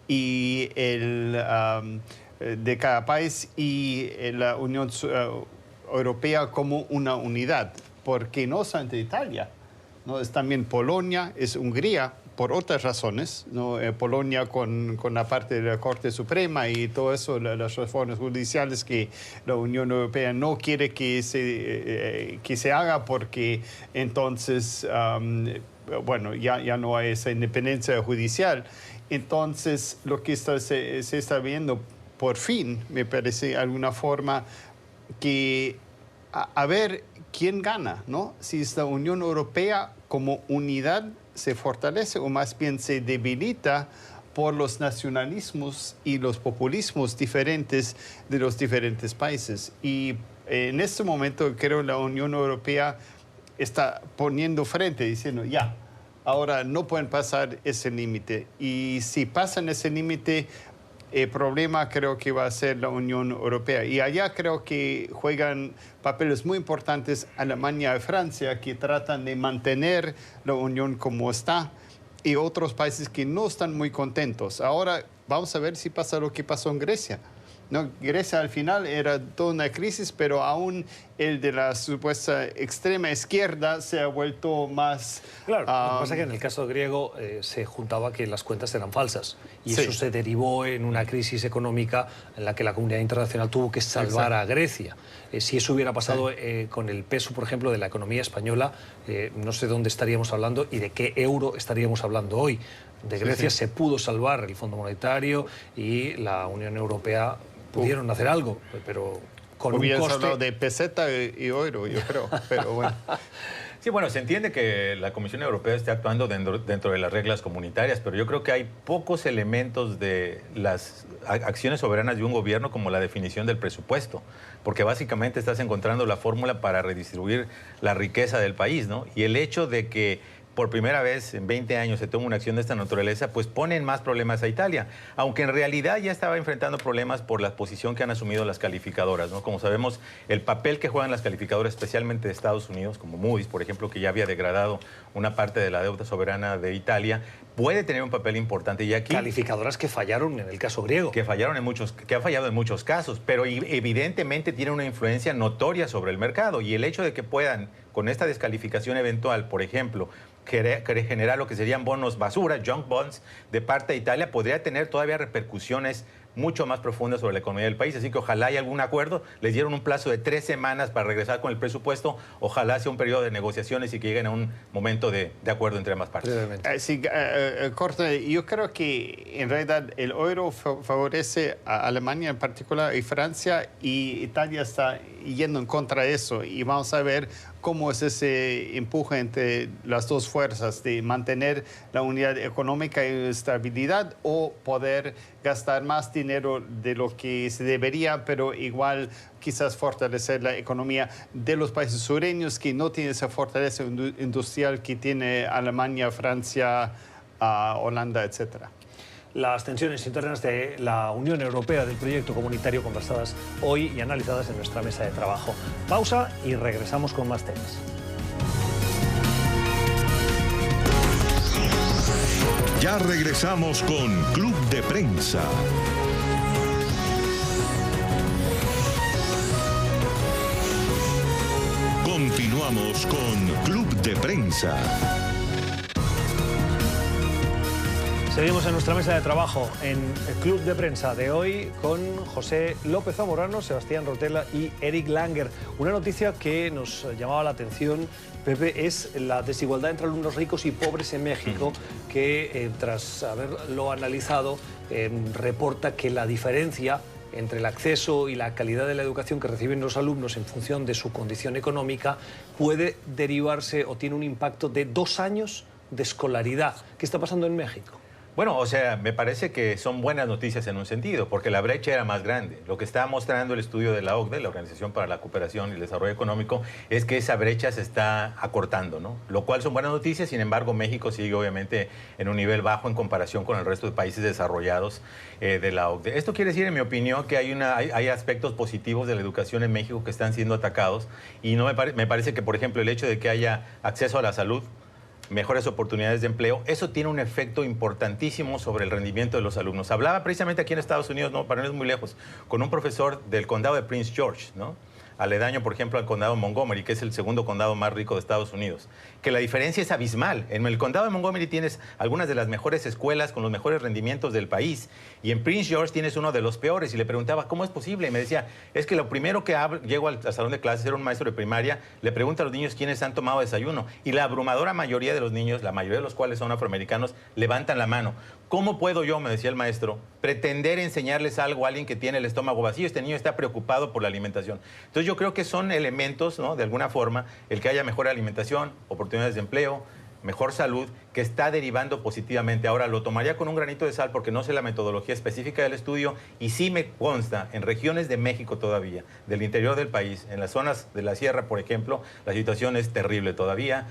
y de cada país y la Unión Europea como una unidad, porque no solamente Italia, ¿no? Es también Polonia, es Hungría, por otras razones, ¿no? Polonia con la parte de la Corte Suprema y todo eso, las reformas judiciales que la Unión Europea no quiere que se haga, porque entonces, bueno, ya no hay esa independencia judicial. Entonces, lo que se está viendo, por fin, me parece, de alguna forma, que a ver quién gana, ¿no? Si es la Unión Europea como unidad se fortalece o más bien se debilita por los nacionalismos y los populismos diferentes de los diferentes países. Y en este momento creo que la Unión Europea está poniendo frente, diciendo ya, ahora no pueden pasar ese límite. Y si pasan ese límite, el problema creo que va a ser la Unión Europea. Y allá creo que juegan papeles muy importantes Alemania y Francia, que tratan de mantener la Unión como está, y otros países que no están muy contentos. Ahora vamos a ver si pasa lo que pasó en Grecia, ¿no? Grecia al final era toda una crisis, pero aún el de la supuesta extrema izquierda se ha vuelto más...
Claro, lo que pasa es que en el caso griego se juntaba que las cuentas eran falsas y eso se derivó en una crisis económica en la que la comunidad internacional tuvo que salvar a Grecia. Si eso hubiera pasado con el peso, por ejemplo, de la economía española, no sé dónde estaríamos hablando y de qué euro estaríamos hablando hoy. De Grecia se pudo salvar el Fondo Monetario y la Unión Europea pudieron hacer algo, pero con un coste...
hablado de peseta y euro, yo creo, pero bueno.
Sí, bueno, se entiende que la Comisión Europea está actuando dentro de las reglas comunitarias, pero yo creo que hay pocos elementos de las acciones soberanas de un gobierno como la definición del presupuesto, porque básicamente estás encontrando la fórmula para redistribuir la riqueza del país, ¿no? Y el hecho de que por primera vez en 20 años se toma una acción de esta naturaleza, pues ponen más problemas a Italia, aunque en realidad ya estaba enfrentando problemas por la posición que han asumido las calificadoras, ¿no? Como sabemos, el papel que juegan las calificadoras, especialmente de Estados Unidos, como Moody's, por ejemplo, que ya había degradado una parte de la deuda soberana de Italia, puede tener un papel importante. Y aquí,
calificadoras que fallaron en el caso griego.
Que han fallado en muchos casos, pero evidentemente tiene una influencia notoria sobre el mercado. Y el hecho de que puedan, con esta descalificación eventual, por ejemplo, generar lo que serían bonos basura, junk bonds, de parte de Italia, podría tener todavía repercusiones mucho más profundas sobre la economía del país. Así que ojalá haya algún acuerdo. Les dieron un plazo de 3 semanas para regresar con el presupuesto. Ojalá sea un periodo de negociaciones y que lleguen a un momento de acuerdo entre ambas partes.
Sí, Corte, yo creo que en realidad el euro favorece a Alemania en particular y Francia, y Italia está yendo en contra de eso. Y vamos a ver cómo es ese empuje entre las dos fuerzas de mantener la unidad económica y estabilidad, o poder gastar más dinero de lo que se debería, pero igual quizás fortalecer la economía de los países sureños que no tienen esa fortaleza industrial que tiene Alemania, Francia, Holanda, etcétera.
Las tensiones internas de la Unión Europea del proyecto comunitario conversadas hoy y analizadas en nuestra mesa de trabajo. Pausa y regresamos con más temas.
Ya regresamos con Club de Prensa. Continuamos con Club de Prensa.
Seguimos en nuestra mesa de trabajo en el Club de Prensa de hoy con José López Zamorano, Sebastián Rotella y Eric Langer. Una noticia que nos llamaba la atención, Pepe, es la desigualdad entre alumnos ricos y pobres en México, que tras haberlo analizado reporta que la diferencia entre el acceso y la calidad de la educación que reciben los alumnos en función de su condición económica puede derivarse o tiene un impacto de 2 años de escolaridad. ¿Qué está pasando en México?
Bueno, o sea, me parece que son buenas noticias en un sentido, porque la brecha era más grande. Lo que está mostrando el estudio de la OCDE, la Organización para la Cooperación y el Desarrollo Económico, es que esa brecha se está acortando, ¿no? Lo cual son buenas noticias. Sin embargo, México sigue obviamente en un nivel bajo en comparación con el resto de países desarrollados de la OCDE. Esto quiere decir, en mi opinión, que hay aspectos positivos de la educación en México que están siendo atacados, y no me parece que, por ejemplo, el hecho de que haya acceso a la salud, mejores oportunidades de empleo, eso tiene un efecto importantísimo sobre el rendimiento de los alumnos. Hablaba precisamente aquí en Estados Unidos, no, para no ir muy lejos, con un profesor del condado de Prince George, ¿no? Aledaño, por ejemplo, al condado de Montgomery, que es el segundo condado más rico de Estados Unidos, que la diferencia es abismal. En el condado de Montgomery tienes algunas de las mejores escuelas con los mejores rendimientos del país, y en Prince George tienes uno de los peores. Y le preguntaba, ¿cómo es posible? Y me decía, es que lo primero que llego al salón de clases, era un maestro de primaria, le pregunta a los niños quiénes han tomado desayuno, y la abrumadora mayoría de los niños, la mayoría de los cuales son afroamericanos, levantan la mano. ¿Cómo puedo yo, me decía el maestro, pretender enseñarles algo a alguien que tiene el estómago vacío? Este niño está preocupado por la alimentación. Entonces yo creo que son elementos, ¿no?, de alguna forma, el que haya mejor alimentación, oportunidades de empleo, mejor salud, que está derivando positivamente. Ahora, lo tomaría con un granito de sal porque no sé la metodología específica del estudio, y sí me consta, en regiones de México todavía, del interior del país, en las zonas de la sierra, por ejemplo, la situación es terrible todavía.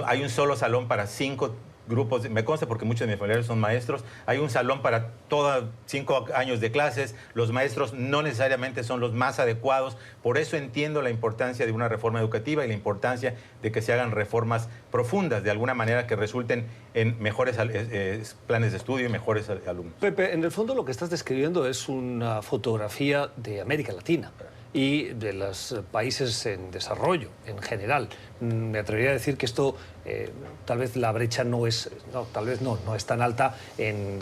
Hay un solo salón para 5 grupos, me consta porque muchos de mis familiares son maestros, hay un salón para todos 5 años de clases, los maestros no necesariamente son los más adecuados, por eso entiendo la importancia de una reforma educativa y la importancia de que se hagan reformas profundas, de alguna manera que resulten en mejores planes de estudio y mejores alumnos.
Pepe, en el fondo lo que estás describiendo es una fotografía de América Latina y de los países en desarrollo en general. Me atrevería a decir que esto, tal vez la brecha no es tan alta en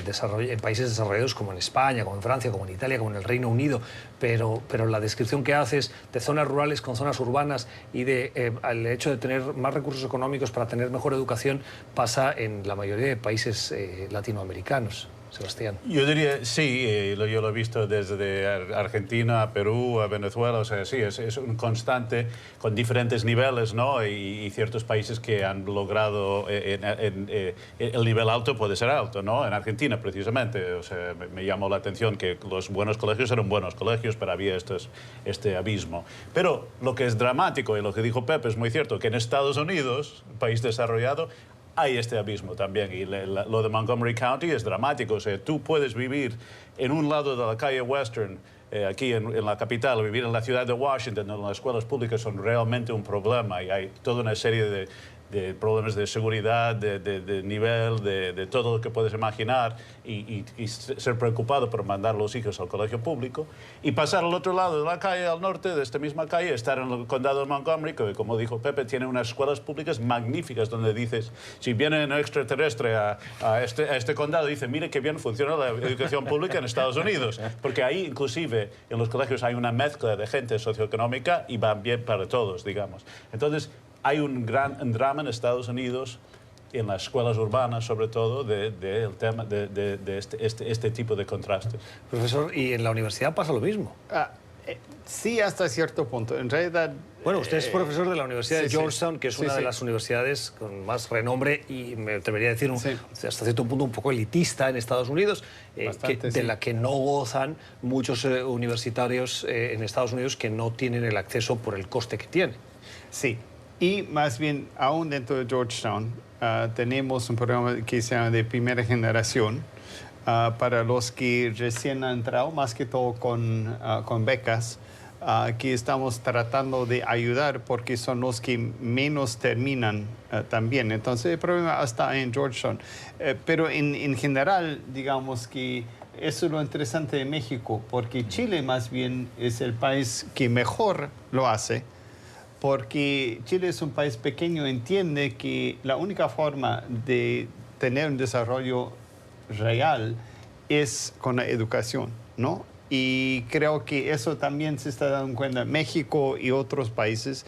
países desarrollados como en España, como en Francia, como en Italia, como en el Reino Unido, pero la descripción que haces de zonas rurales con zonas urbanas y el hecho de tener más recursos económicos para tener mejor educación pasa en la mayoría de países latinoamericanos. Sebastián.
Yo diría, sí, yo lo he visto desde Argentina a Perú, a Venezuela, o sea, sí, es un constante con diferentes niveles, ¿no? Y ciertos países que han logrado, el nivel alto puede ser alto, ¿no? En Argentina, precisamente, o sea, me llamó la atención que los buenos colegios eran buenos colegios, pero había este abismo. Pero lo que es dramático, y lo que dijo Pepe es muy cierto, que en Estados Unidos, un país desarrollado, hay este abismo también, y lo de Montgomery County es dramático. O sea, tú puedes vivir en un lado de la calle Western, aquí en la capital, vivir en la ciudad de Washington, donde las escuelas públicas son realmente un problema, y hay toda una serie de problemas de seguridad, de nivel, de todo lo que puedes imaginar, y ser preocupado por mandar a los hijos al colegio público, y pasar al otro lado de la calle, al norte de esta misma calle, estar en el condado de Montgomery, que, como dijo Pepe, tiene unas escuelas públicas magníficas, donde dices, si viene un extraterrestre a este condado, dice, mire qué bien funciona la educación pública en Estados Unidos, porque ahí inclusive en los colegios hay una mezcla de gente socioeconómica y van bien para todos, digamos. Entonces, hay un gran drama en Estados Unidos, en las escuelas urbanas sobre todo, del tema de este tipo de contrastes.
Profesor, ¿y en la universidad pasa lo mismo?
Sí, hasta cierto punto. En realidad...
Bueno, usted es profesor de la Universidad de Georgetown, que es una de las universidades con más renombre y me atrevería a decir hasta cierto punto un poco elitista en Estados Unidos, de la que no gozan muchos universitarios en Estados Unidos que no tienen el acceso por el coste que tienen.
Sí. Y más bien, aún dentro de Georgetown, tenemos un programa que se llama de primera generación para los que recién han entrado, más que todo con becas, que estamos tratando de ayudar porque son los que menos terminan también. Entonces, el problema está en Georgetown. Pero en general, digamos que eso es lo interesante de México, porque Chile más bien es el país que mejor lo hace, porque Chile es un país pequeño, entiende que la única forma de tener un desarrollo real es con la educación, ¿no? Y creo que eso también se está dando cuenta en México y otros países.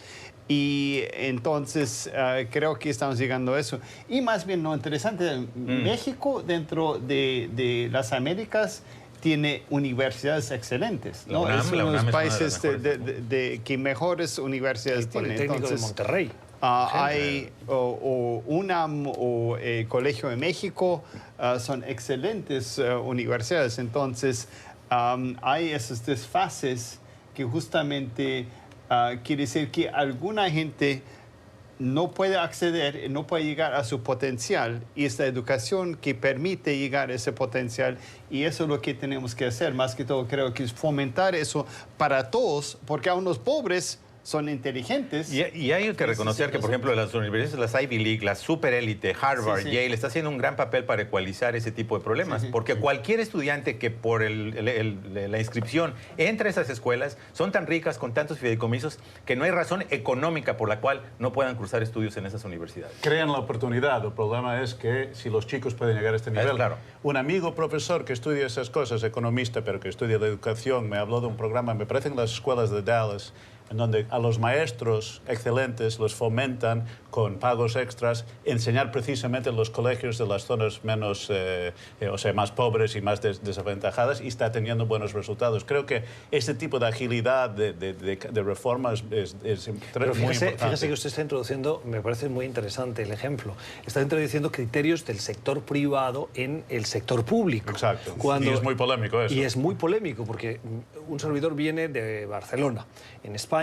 Y entonces creo que estamos llegando a eso. Y más bien lo interesante, México dentro de las Américas tiene universidades excelentes, ¿no?
La UNAM,
es uno de
UNAM
los
es
países
una de las mejores.
que mejores universidades
El
tiene.
Politécnico de Monterrey.
Hay o UNAM o Colegio de México, son excelentes universidades. Entonces, hay esos desfases que justamente quiere decir que alguna gente no puede acceder, no puede llegar a su potencial, y es la educación que permite llegar a ese potencial, y eso es lo que tenemos que hacer. Más que todo, creo que es fomentar eso para todos, porque aún los pobres son inteligentes.
Y hay que reconocer que, por ejemplo, las universidades, las Ivy League, la superélite, Harvard, Yale, está haciendo un gran papel para ecualizar ese tipo de problemas. Porque cualquier estudiante que por la inscripción entre a esas escuelas son tan ricas, con tantos fideicomisos, que no hay razón económica por la cual no puedan cursar estudios en esas universidades.
Crean la oportunidad. El problema es que si los chicos pueden llegar a este nivel.
Claro.
Un amigo profesor que estudia esas cosas, economista, pero que estudia la educación, me habló de un programa, me parece en las escuelas de Dallas, en donde a los maestros excelentes los fomentan con pagos extras, enseñar precisamente en los colegios de las zonas menos, más pobres y más desaventajadas, y está teniendo buenos resultados. Creo que este tipo de agilidad de reformas es
Pero
muy importante.
fíjese que usted está introduciendo, me parece muy interesante el ejemplo, está introduciendo criterios del sector privado en el sector público.
Exacto. Y es muy polémico eso.
Y es muy polémico porque un servidor viene de Barcelona. En España,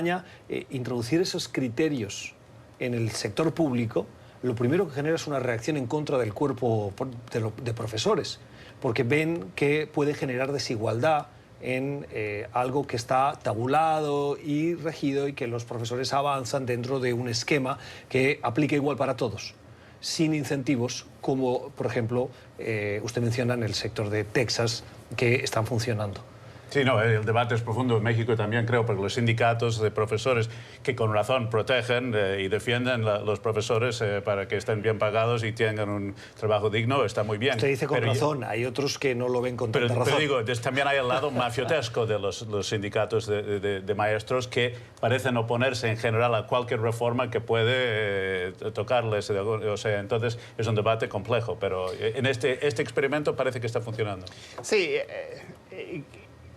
introducir esos criterios en el sector público, lo primero que genera es una reacción en contra del cuerpo de profesores, porque ven que puede generar desigualdad en algo que está tabulado y regido, y que los profesores avanzan dentro de un esquema que aplica igual para todos, sin incentivos, como por ejemplo usted menciona en el sector de Texas, que están funcionando.
Sí, no, el debate es profundo en México también, creo, porque los sindicatos de profesores, que con razón protegen y defienden los profesores para que estén bien pagados y tengan un trabajo digno, está muy bien.
Usted dice con razón, hay otros que no lo ven con tanta razón.
Pero digo, también hay el lado mafiotesco de los sindicatos de maestros, que parecen oponerse en general a cualquier reforma que puede tocarles. O sea, entonces es un debate complejo, pero en este experimento parece que está funcionando.
Sí,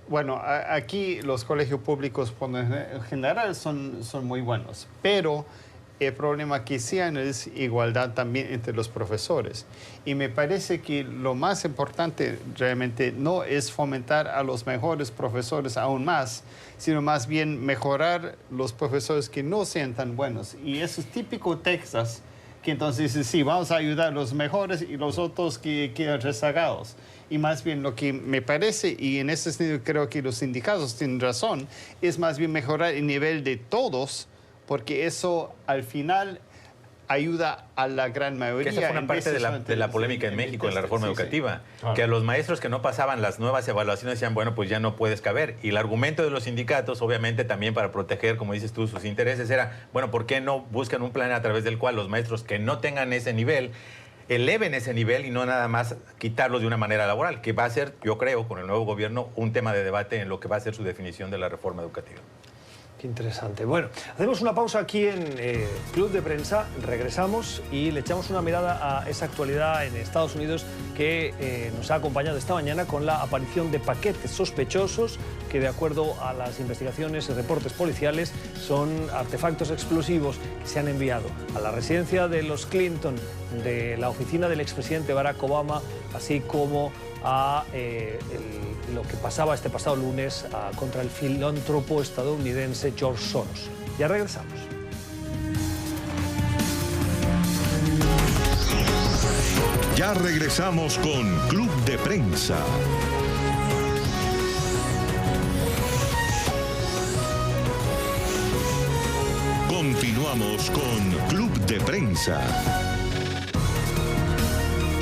bueno, aquí los colegios públicos en general son muy buenos, pero el problema que sí hay es igualdad también entre los profesores. Y me parece que lo más importante realmente no es fomentar a los mejores profesores aún más, sino más bien mejorar los profesores que no sean tan buenos. Y eso es típico Texas, que entonces dice, sí, vamos a ayudar a los mejores y los otros que quedan rezagados. Y más bien lo que me parece, y en ese sentido creo que los sindicatos tienen razón, es más bien mejorar el nivel de todos, porque eso al final ayuda a la gran mayoría.
Que esa fue una parte de la polémica en México, en la reforma educativa. Claro. Que a los maestros que no pasaban las nuevas evaluaciones decían, bueno, pues ya no puedes caber. Y el argumento de los sindicatos, obviamente también para proteger, como dices tú, sus intereses, era, bueno, ¿por qué no buscan un plan a través del cual los maestros que no tengan ese nivel eleven ese nivel y no nada más quitarlos de una manera laboral? Que va a ser, yo creo, con el nuevo gobierno, un tema de debate en lo que va a ser su definición de la reforma educativa.
Qué interesante. Bueno, hacemos una pausa aquí en Club de Prensa, regresamos y le echamos una mirada a esa actualidad en Estados Unidos que nos ha acompañado esta mañana con la aparición de paquetes sospechosos que, de acuerdo a las investigaciones y reportes policiales, son artefactos explosivos que se han enviado a la residencia de los Clinton, de la oficina del expresidente Barack Obama, así como a lo que pasaba este pasado lunes contra el filántropo estadounidense George Soros. Ya regresamos.
Ya regresamos con Club de Prensa. Continuamos con Club de Prensa.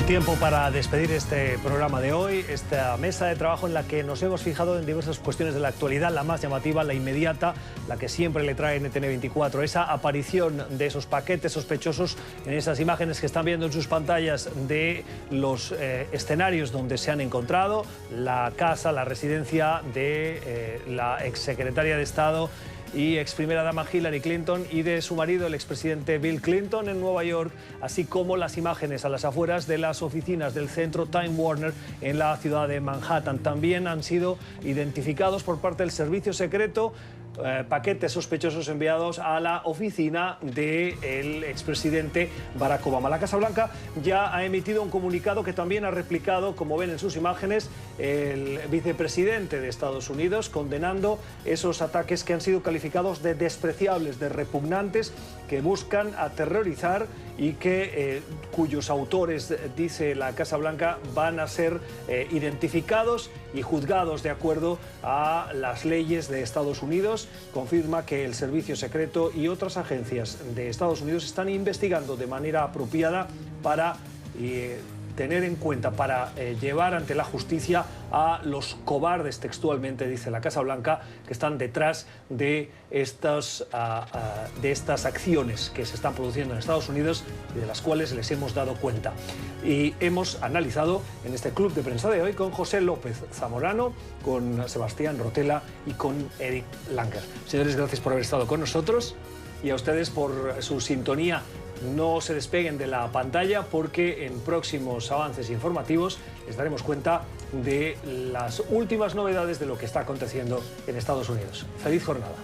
Tiempo para despedir este programa de hoy, esta mesa de trabajo en la que nos hemos fijado en diversas cuestiones de la actualidad, la más llamativa, la inmediata, la que siempre le trae NTN24, esa aparición de esos paquetes sospechosos en esas imágenes que están viendo en sus pantallas de los escenarios donde se han encontrado, la casa, la residencia de la exsecretaria de Estado y ex primera dama Hillary Clinton y de su marido, el expresidente Bill Clinton, en Nueva York, así como las imágenes a las afueras de las oficinas del centro Time Warner en la ciudad de Manhattan. También han sido identificados por parte del servicio secreto paquetes sospechosos enviados a la oficina del expresidente Barack Obama. La Casa Blanca ya ha emitido un comunicado que también ha replicado, como ven en sus imágenes, el vicepresidente de Estados Unidos, condenando esos ataques que han sido calificados de despreciables, de repugnantes, que buscan aterrorizar y cuyos autores, dice la Casa Blanca, van a ser identificados y juzgados de acuerdo a las leyes de Estados Unidos. Confirma que el Servicio Secreto y otras agencias de Estados Unidos están investigando de manera apropiada para tener en cuenta, para llevar ante la justicia a los cobardes, textualmente dice la Casa Blanca, que están detrás de estas acciones que se están produciendo en Estados Unidos y de las cuales les hemos dado cuenta. Y hemos analizado en este club de prensa de hoy con José López Zamorano, con Sebastián Rotela y con Eric Langer. Señores, gracias por haber estado con nosotros y a ustedes por su sintonía. No se despeguen de la pantalla porque en próximos avances informativos les daremos cuenta de las últimas novedades de lo que está aconteciendo en Estados Unidos. ¡Feliz jornada!